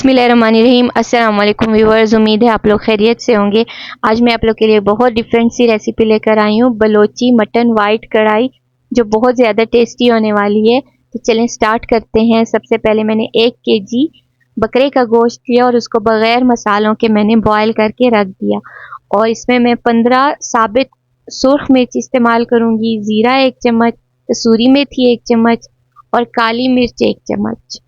बिस्मिल्लाहिर्रहमानिर्रहीम। अस्सलाम वालेकुम व्यूअर्स, उम्मीद है आप लोग खैरियत से होंगे। आज मैं आप लोग के लिए बहुत डिफरेंट सी रेसिपी लेकर आई हूँ, बलोची मटन वाइट कढ़ाई, जो बहुत ज़्यादा टेस्टी होने वाली है। तो चलें स्टार्ट करते हैं। सबसे पहले मैंने 1 केजी बकरे का गोश्त लिया और उसको बग़ैर मसालों के मैंने बॉयल करके रख दिया। और इसमें मैं 15 साबित सुर्ख मिर्च इस्तेमाल करूँगी, ज़ीरा 1 चम्मच, कसूरी मेथी 1 चम्मच और काली मिर्च 1 चम्मच।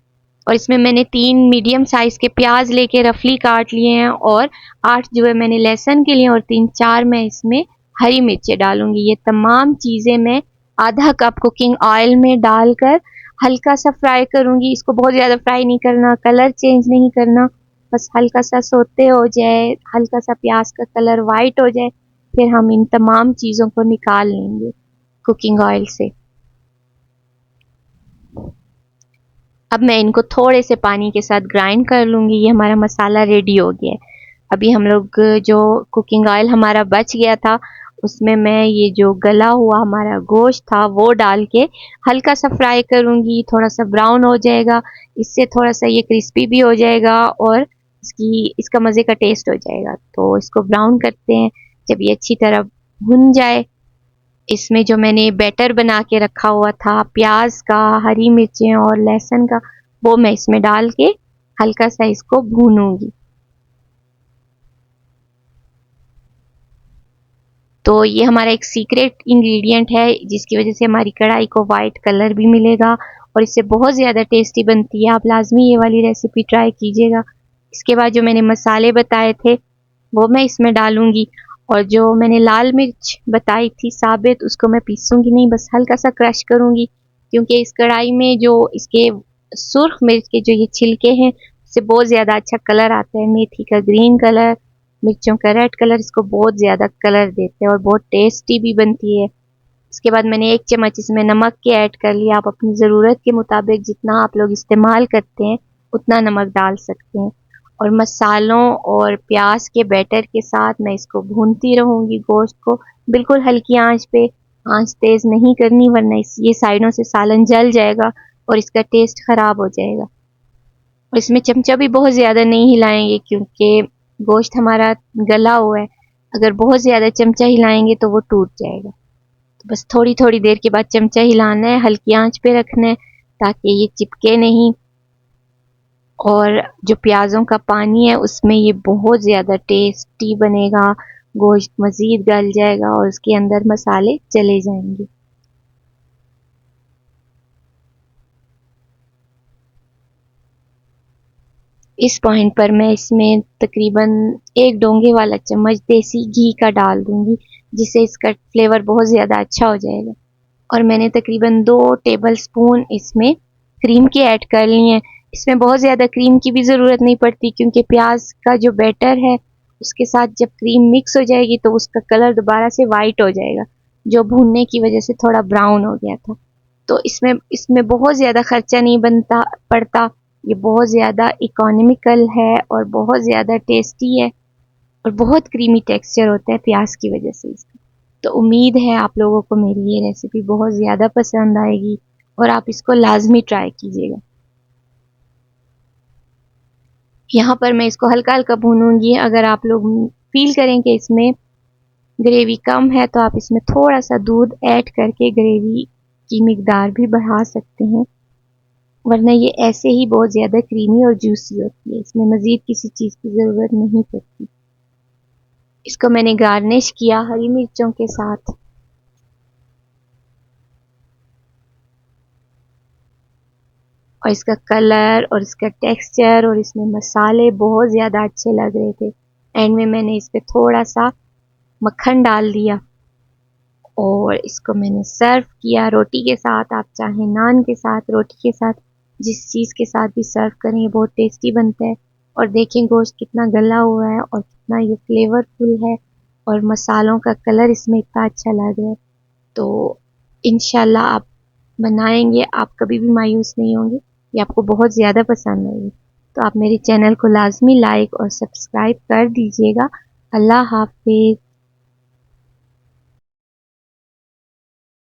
और इसमें मैंने 3 मीडियम साइज़ के प्याज लेके रफली काट लिए हैं और 8 जो है मैंने लहसुन के लिए और 3-4 मैं इसमें हरी मिर्चें डालूंगी। ये तमाम चीज़ें मैं आधा कप कुकिंग ऑयल में डालकर हल्का सा फ्राई करूंगी। इसको बहुत ज़्यादा फ्राई नहीं करना, कलर चेंज नहीं करना, बस हल्का सा सोते हो जाए, हल्का सा प्याज का कलर वाइट हो जाए, फिर हम इन तमाम चीज़ों को निकाल लेंगे कुकिंग ऑयल से। अब मैं इनको थोड़े से पानी के साथ ग्राइंड कर लूँगी। ये हमारा मसाला रेडी हो गया है। अभी हम लोग जो कुकिंग ऑयल हमारा बच गया था उसमें मैं ये जो गला हुआ हमारा गोश्त था वो डाल के हल्का सा फ्राई करूँगी। थोड़ा सा ब्राउन हो जाएगा, इससे थोड़ा सा ये क्रिस्पी भी हो जाएगा और इसका मज़े का टेस्ट हो जाएगा। तो इसको ब्राउन करते हैं। जब ये अच्छी तरह भुन जाए, इसमें जो मैंने बैटर बना के रखा हुआ था प्याज का, हरी मिर्चें और लहसुन का, वो मैं इसमें डाल के हल्का सा इसको भूनूंगी। तो ये हमारा एक सीक्रेट इंग्रेडिएंट है जिसकी वजह से हमारी कढ़ाई को वाइट कलर भी मिलेगा और इससे बहुत ज़्यादा टेस्टी बनती है। आप लाजमी ये वाली रेसिपी ट्राई कीजिएगा। इसके बाद जो मैंने मसाले बताए थे वो मैं इसमें डालूंगी और जो मैंने लाल मिर्च बताई थी साबित, उसको मैं पीसूंगी नहीं, बस हल्का सा क्रश करूंगी, क्योंकि इस कढ़ाई में जो इसके सुर्ख मिर्च के जो ये छिलके हैं उससे बहुत ज़्यादा अच्छा कलर आता है। मेथी का ग्रीन कलर, मिर्चों का रेड कलर, इसको बहुत ज़्यादा कलर देते हैं और बहुत टेस्टी भी बनती है। इसके बाद मैंने 1 चम्मच इसमें नमक के ऐड कर लिया। आप अपनी ज़रूरत के मुताबिक जितना आप लोग इस्तेमाल करते हैं उतना नमक डाल सकते हैं। और मसालों और प्याज के बैटर के साथ मैं इसको भूनती रहूँगी गोश्त को, बिल्कुल हल्की आंच पे। आंच तेज़ नहीं करनी वरना ये साइडों से सालन जल जाएगा और इसका टेस्ट ख़राब हो जाएगा। और इसमें चमचा भी बहुत ज़्यादा नहीं हिलाएंगे क्योंकि गोश्त हमारा गला हुआ है। अगर बहुत ज़्यादा चमचा हिलाएंगे तो वो टूट जाएगा। तो बस थोड़ी थोड़ी देर के बाद चमचा हिलाना है, हल्की आंच पे रखना है ताकि ये चिपके नहीं। और जो प्याज़ों का पानी है उसमें ये बहुत ज़्यादा टेस्टी बनेगा, गोश्त मज़ीद गल जाएगा और उसके अंदर मसाले चले जाएंगे। इस पॉइंट पर मैं इसमें तकरीबन 1 डोंगे वाला चम्मच देसी घी का डाल दूंगी, जिससे इसका फ्लेवर बहुत ज़्यादा अच्छा हो जाएगा। और मैंने तकरीबन 2 टेबल स्पून इसमें क्रीम के ऐड कर ली हैं। इसमें बहुत ज़्यादा क्रीम की भी ज़रूरत नहीं पड़ती क्योंकि प्याज का जो बैटर है उसके साथ जब क्रीम मिक्स हो जाएगी तो उसका कलर दोबारा से वाइट हो जाएगा, जो भूनने की वजह से थोड़ा ब्राउन हो गया था। तो इसमें बहुत ज़्यादा खर्चा नहीं पड़ता। ये बहुत ज़्यादा इकोनॉमिकल है और बहुत ज़्यादा टेस्टी है और बहुत क्रीमी टेक्सचर होता है प्याज की वजह से इसका। तो उम्मीद है आप लोगों को मेरी ये रेसिपी बहुत ज़्यादा पसंद आएगी और आप इसको लाजमी ट्राई कीजिएगा। यहाँ पर मैं इसको हल्का हल्का भूनूंगी। अगर आप लोग फील करें कि इसमें ग्रेवी कम है तो आप इसमें थोड़ा सा दूध ऐड करके ग्रेवी की मिकदार भी बढ़ा सकते हैं, वरना ये ऐसे ही बहुत ज़्यादा क्रीमी और जूसी होती है। इसमें मज़ीद किसी चीज़ की ज़रूरत नहीं पड़ती। इसको मैंने गार्निश किया हरी मिर्चों के साथ। और इसका कलर और इसका टेक्सचर और इसमें मसाले बहुत ज़्यादा अच्छे लग रहे थे। एंड में मैंने इस पर थोड़ा सा मक्खन डाल दिया और इसको मैंने सर्व किया रोटी के साथ। आप चाहे नान के साथ, रोटी के साथ, जिस चीज़ के साथ भी सर्व करें, ये बहुत टेस्टी बनता है। और देखें गोश्त कितना गला हुआ है और कितना ये फ्लेवरफुल है और मसालों का कलर इसमें इतना अच्छा लग रहा है। तो इंशाल्लाह आप बनाएंगे, आप कभी भी मायूस नहीं होंगे, ये आपको बहुत ज़्यादा पसंद आएगी। तो आप मेरे चैनल को लाजमी लाइक और सब्सक्राइब कर दीजिएगा। अल्लाह हाफिज़।